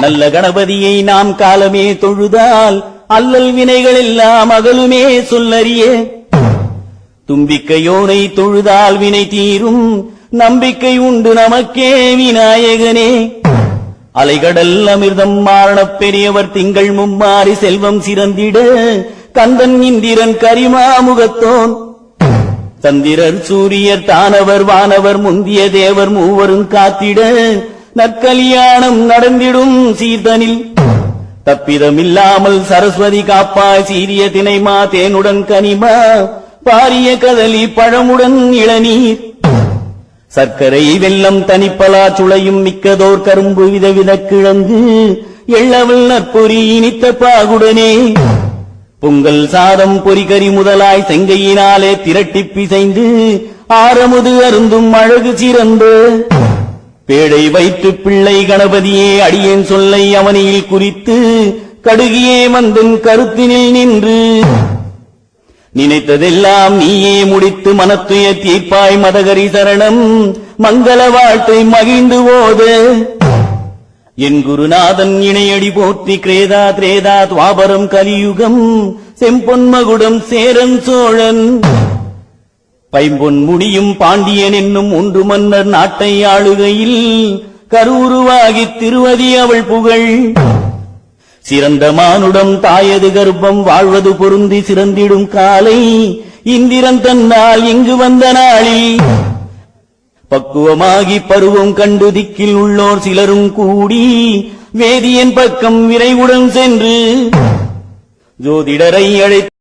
நல்ல கணபதியை நாம் காலமே தொழுதால் அல்லல் வினைகள் எல்லாம் அகலுமே சொல்லறிய. தும்பிக்கையோனை தொழுதால் வினை தீரும், நம்பிக்கை உண்டு நமக்கே விநாயகனே. அலைகடல் அமிர்தம் மாரணப் பெரியவர் திங்கள் மும்மாறி செல்வம் சிறந்திட, கந்தன் இந்திரன் கரிமாமுகத்தோன் சந்திரர் சூரியர் தானவர் வானவர் முந்திய தேவர் மூவரும் காத்திட, நற்கலியாணம் நடந்திடும் சீர்தனில் தப்பிதமில்லாமல் சரஸ்வதி காப்பாய். சீரிய தினைமா தேனுடன் கனிமா, பாரிய கதலி பழமுடன் இளநீர், சர்க்கரை வெல்லம் தனிப்பலா சுளையும் மிக்கதோர் கரும்பு விதவித கிழங்கு, எள்ளவல் நற்பொறி இனித்த பாகுடனே. பொங்கல் சாதம் பொறிகறி முதலாய் செங்கையினாலே திரட்டி பிசைந்து, ஆரமுது அருந்தும் அழகு சிறந்து பேடை வைத்து பிள்ளை கணபதியே அடியேன் சொல்லை அவனியில் குறித்து, கடுகியே மந்தன் கருத்தினில் நின்று நினைத்ததெல்லாம் நீயே முடித்து மனத்துய தீர்ப்பாய். மதகரி சரணம் மங்கள வாழ்த்தை மகிழ்ந்து ஓத, என் குருநாதன் இணையடி போற்றி. கிரேதா திரேதா துவாபரம் கலியுகம், செம்பொன்மகுடம் சேரன் சோழன் பைம்பொன் முடியும் பாண்டியன் என்னும் ஒன்று மன்னர் நாட்டை ஆளுகையில், கருவுருவாகித் திருவதி அவள் புகழ். சிறந்த மானுடம் தாயது கர்ப்பம் வாழ்வது பொருந்தி சிறந்திடும் காலை, இந்திரன் தன்னால் இங்கு வந்த நாளில் பக்குவமாகி பருவம் கண்டு திக்கில் உள்ளோர் சிலரும் கூடி, வேதியன் பக்கம் விரைவுடன் சென்று ஜோதிடரை அழைத்து